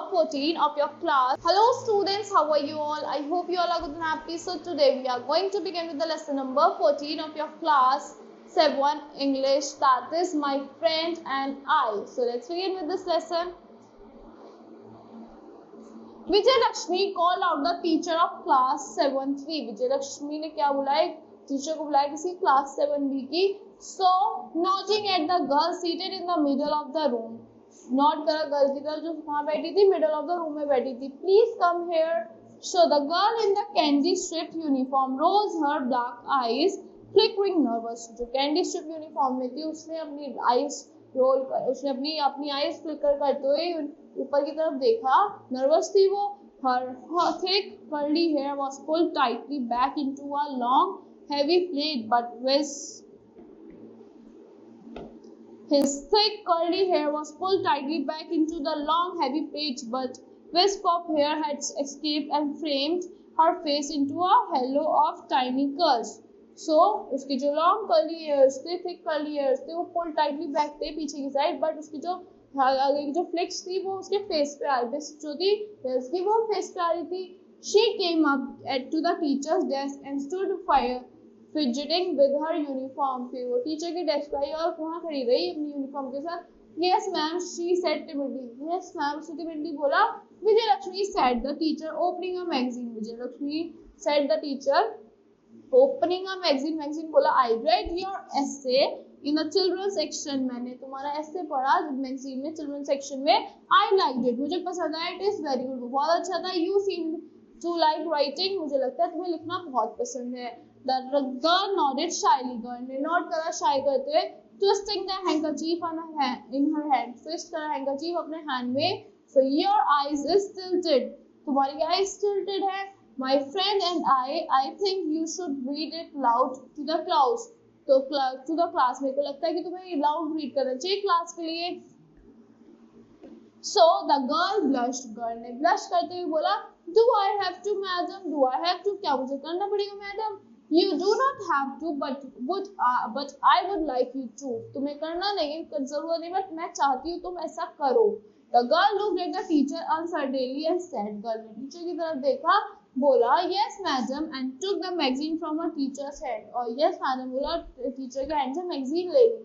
14 of your class. Hello students, how are you all? I hope you all are good and happy. So today we are going to begin with the lesson number 14 of your class 7 English, that is my friend and I. So let's begin with this lesson. Vijay Lakshmi called out the teacher of class 7-3. Vijay Lakshmi ने क्या बुलाया? Teacher को बुलाया किसी class 7B की. So nodding at the girl seated in the middle of the room. Not करा girl की तरफ जो कहाँ बैठी थी, मिडल ऑफ द रूम में बैठी थी. Please come here. So the girl in the candy stripe uniform rose her black eyes flickering nervous. जो कैंडी स्ट्रिप यूनिफॉर्म में थी उसने अपनी आईज रोल कर, उसने अपनी आईज फ्लिकर करते हुए ऊपर की तरफ देखा. नर्वस थी वो. her thick curly hair was pulled tightly back into a long heavy plait but his thick curly hair was pulled tightly back into the long heavy plait, but wisp of hair had escaped and framed her face into a halo of tiny curls. So उसके जो long curly hairs थे, thick curly hairs थे, वो pulled tightly back थे पीछे की side, but उसकी जो आगे की जो flicks थी वो उसके face पे आ रही थी, जो थी hairs की वो face पे आ रही थी. She came up to the teacher's desk and stood fidgeting with her uniform. फिर वो टीचर के डेस्क पर आई और वहाँ खड़ी रही अपनी यूनिफॉर्म के साथ. Yes ma'am, she said timidly. Yes ma'am, उसने timidly बोला. Vijay Lakshmi said the teacher opening a magazine. Vijay Lakshmi said the teacher opening a magazine. Magazine बोला I read your essay in the children's section. मैंने तुम्हारा essay पढ़ा magazine में children's section में. I liked it. मुझे पसंद आया. It is very good. बहुत अच्छा था. You seem to like writing. मुझे लगता है तुम्हें लिखना बहुत पसंद है. The girl nodded shyly. Girl ने nod करा shy करते हुए. Twisting the handkerchief in her hand. Twist करा handkerchief अपने hand में. So your eyes is tilted. तुम्हारी eyes tilted है. My friend and I think you should read it loud to the class. तो to the class मेरे को लगता है कि तुम्हें loud read करना चाहिए class के लिए. So the girl blushed. Girl ने blush करते हुए बोला. Do I have to, madam? Do I have to? क्या मुझे करना पड़ेगा, madam? You do not have to, but I would like you to. तुम्हें करना नहीं है, जरूरत नहीं, but मैं चाहती हूँ तुम ऐसा करो. The girl looked at the teacher uncertainly and said, girl ने टीचर की तरफ देखा, बोला yes madam and took the magazine from her teacher's hand. और yes madam बोला, टीचर के हैंड से magazine ले ली.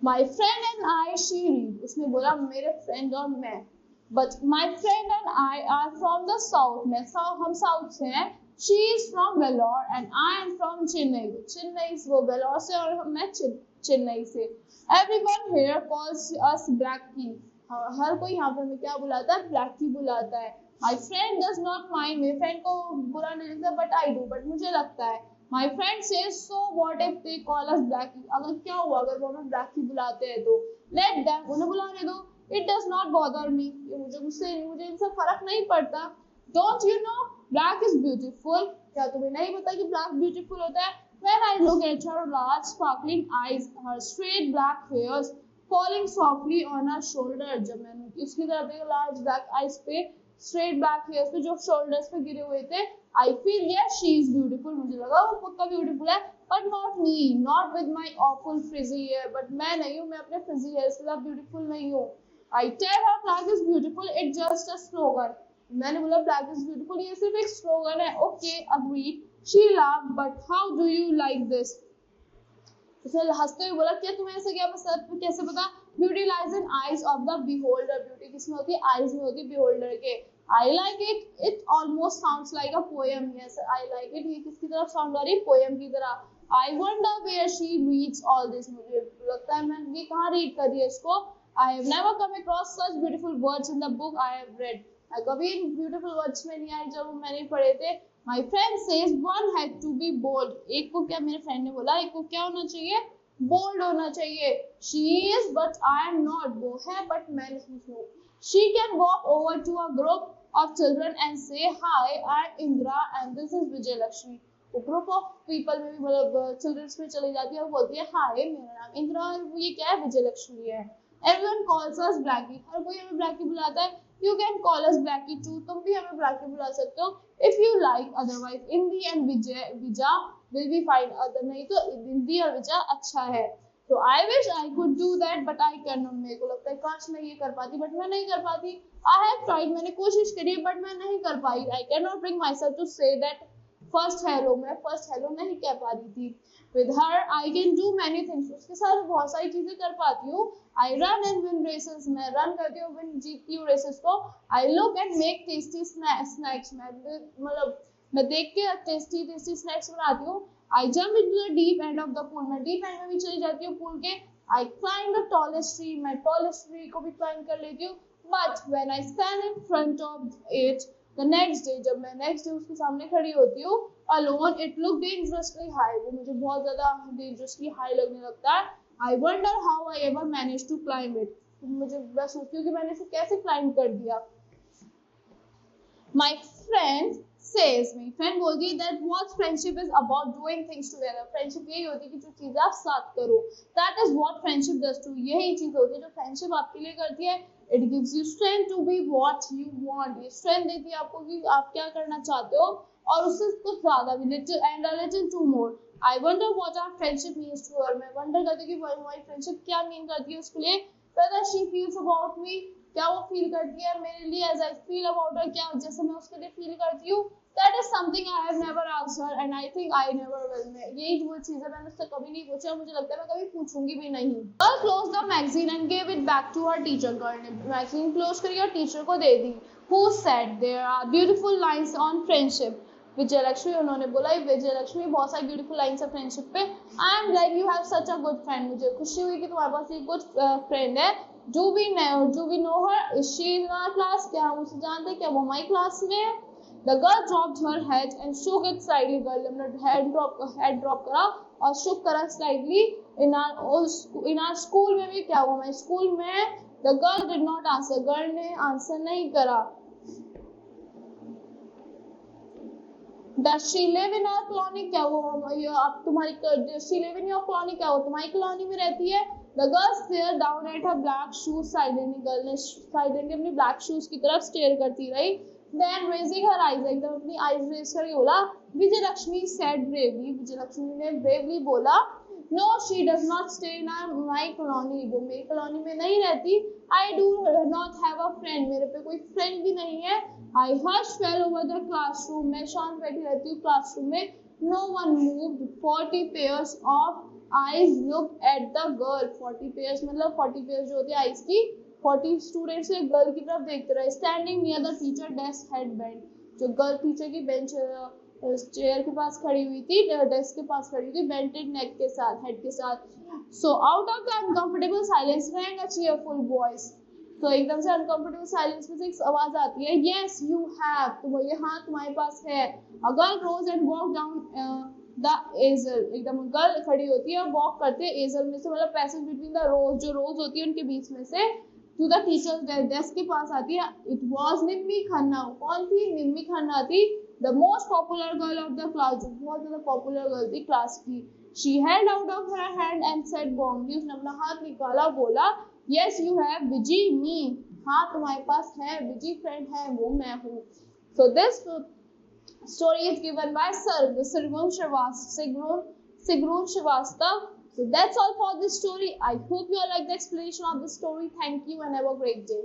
My friend and I, she read. उसने बोला मेरे friend और मैं. But my friend and I are from the south. हम साउथ से हैं. She is from Vellore and I am from Chennai. Chennai से, वो वेलोर से और मैं चेन्नई से. Everyone here calls us Blackie. हर कोई यहाँ पर मैं क्या बुलाता है? Blackie बुलाता है. My friend does not mind. मेरे friend को बुरा नहीं लगता, but I do. But मुझे लगता है. My friend says, so what if they call us Blackie? अगर क्या हुआ अगर वो हमें Blackie बुलाते हैं तो? Let them, उन्हें बुलाने दो. It does not bother me. मुझे इनसे फर्क नहीं पड़ता. Don't you know black is beautiful? क्या तुम्हें नहीं पता कि black beautiful होता है? When I look at her large sparkling eyes, her straight black hairs falling softly on her shoulder. जब मैंने इसकी तरफ देखा large black eyes पे, straight black hairs पे जो shoulders पे गिरे हुए थे, I feel yes she is beautiful. मुझे लगा वो पक्का beautiful है, but not me, not with my awful frizzy hair. But मैं नहीं हूँ, मैं अपने frizzy hair के साथ beautiful नहीं हूँ. I tell her black is beautiful. It's just a slogan. मैंने बोला black is beautiful. ये सिर्फ एक slogan है. Okay, agreed. She laughed. But how do you like this? उसने हंसते हुए बोला क्या तुम्हें ऐसा क्या पसंद, कैसे पता? Beauty lies in eyes of the beholder. Beauty किसमें होती है? Eyes में होती है beholder के. I like it. It almost sounds like a poem. Yes, I like it. ये किसकी तरफ sound आ रही है? Poem की तरह. I wonder where she reads all this. मुझे लगता है मैं ये कहाँ read कर रही है इसको. I have never come across such beautiful words in the book I have read. कभी इन beautiful words में नहीं आई जब मैंने पढ़े थे. My friend says one had to be bold. एक को क्या मेरे friend ने बोला, एक को क्या होना चाहिए? Bold होना चाहिए. She is, but I am not. वो है, but मैं नहीं हूँ. She can walk over to a group of children and say, hi, I am Indra and this is Vijay Lakshmi. वो group of people में भी मतलब children's में चली जाती है और बोलती है, hi, मेरा नाम इंद्रा है, ये क्या है? विजय लक्ष्मी है. Everyone calls us Blackie. हर कोई हमें Blackie बुलाता है. You can call us Blackie too. तुम भी हमें Blackie बुला सकते हो. If you like, otherwise Indi and Vija will be fine. अगर नहीं तो Indi और Vija अच्छा है. So I wish I could do that, but I cannot. मेरे को लगता है काश मैं ये कर पाती, but मैं नहीं कर पाती. I have tried, मैंने कोशिश करी, but मैं नहीं कर पाई. I cannot bring myself to say that first hello. मैं first hello नहीं कह पा रही थी. With her, I can do many things. उसके साथ बहुत सारी चीजें कर पाती हूँ. I run and win races. मैं run करती हूँ, win जीतती हूँ races को. I look and make tasty snacks. मैं देख के tasty snacks बनाती हूँ. I jump into the deep end of the pool. मैं deep end में भी चली जाती हूँ pool के. I climb the tallest tree. मैं tallest tree को भी climb कर लेती हूँ. But when I stand in front of it, the next day, जब मैं next day उसके सामने खड़ी होती हूँ, alone, it looked dangerously high. वो मुझे बहुत ज़्यादा dangerously high लगने लगता है. I wonder how I ever managed to climb it. मुझे मैं सोचती हूँ कि मैंने इसे कैसे climb कर दिया. My friend says, मेरी friend बोलती है that what friendship is about doing things together. Friendship यही होती है कि जो चीजें आप साथ करो. That is what friendship does too. यही चीज होती है जो friendship आपके लिए करती है. It gives you strength to be what you want. ये strength देती है आपको कि आप क्या करना चाहते हो और उससे कुछ ज्यादा भी little and a little too more. I wonder what our friendship means to her. मैं wonder करती हूँ कि हमारी friendship क्या mean करती है उसके लिए. Whether she feels about me, क्या वो फील करती है मेरे लिए as I feel about her, क्या जैसे मैं उसके लिए फील करती हूँ. That is something I have never asked her and I think I never will. यही वो चीज़ है मैंने उससे कभी नहीं पूछा और मुझे लगता है मैं कभी पूछूंगी भी नहीं. Girl closed the magazine and gave it back to her teacher. Girl ने magazine close करी और टीचर को दे दी. Who said there are beautiful lines on friendship? विजय लक्ष्मी. उन्होंने बोला विजय लक्ष्मी बहुत सारी ब्यूटीफुल लाइन्स है फ्रेंडशिप पे. I am glad you have such a good friend. मुझे खुशी हुई कि तुम्हारे पास एक गुड फ्रेंड है. Do we know her? Is she in our class? क्या हम उसे जानते हैं? क्या वो हमारी क्लास में है? The girl dropped her head and shook it slightly. Girl ने अपना head drop करा और shook करा slightly. In our school में भी क्या हुआ? हमारे स्कूल में the girl did not answer. Girl ने आंसर नहीं करा. Does she live in our colony? क्या वो आप तुम्हारी does she live in your colony? क्या वो तुम्हारी कॉलोनी में रहती है? The girl stared down at her black shoes silently. Girl ने silently अपनी black shoes की तरफ stare करती रही. Then raising her eyes, एकदम अपनी eyes raise करके बोला. विजय लक्ष्मी said bravely. विजय लक्ष्मी ने bravely बोला. No, she does not stay in my colony. वो मेरी कॉलोनी में नहीं रहती. I do not have a friend. मेरे पे कोई friend भी नहीं है. I hushed fell over the classroom. मैं शांत बैठी रहती हूँ classroom में. No one moved. 40 pairs of eyes looked at the girl. 40 pairs मतलब 40 pairs जो होती है eyes की 40 स्टूडेंट्स एक गर्ल की तरफ देखते रहे. Standing near the teacher desk head bend. जो गर्ल टीचर की बेंच चेयर के पास खड़ी हुई थी, डेस्क के पास खड़ी हुई थी, बेंटेड नेक के साथ, हेड के साथ. So out of the uncomfortable silence wrong a cheerful voice. तो एकदम से अनकंफर्टेबल साइलेंस में से एक आवाज आती है. Yes you have. तो ये हाँ तुम्हारे पास है. A girl rose and walk down the aisle. एकदम गर्ल खड़ी होती है और वॉक करते हैं एजल में से मतलब पैसेज बिटवीन द रोज. जो रोज होती है उनके बीच में से टू द टीचर डेस्क के पास आती है. इट वॉज निम्मी खन्ना. कौन थी? निम्मी खन्ना थी. The most popular girl of the class. जो बहुत ज्यादा पॉपुलर गर्ल थी क्लास की. She held out of her hand and said warmly. उसने अपना हाथ निकाला, बोला यस यू हैव विजी मी. हाँ तुम्हारे पास है, विजी फ्रेंड है, वो मैं हूँ. So this story is given by Sigrun Srivastava. So that's all for this story. I hope you all like the explanation of the story. Thank you and have a great day.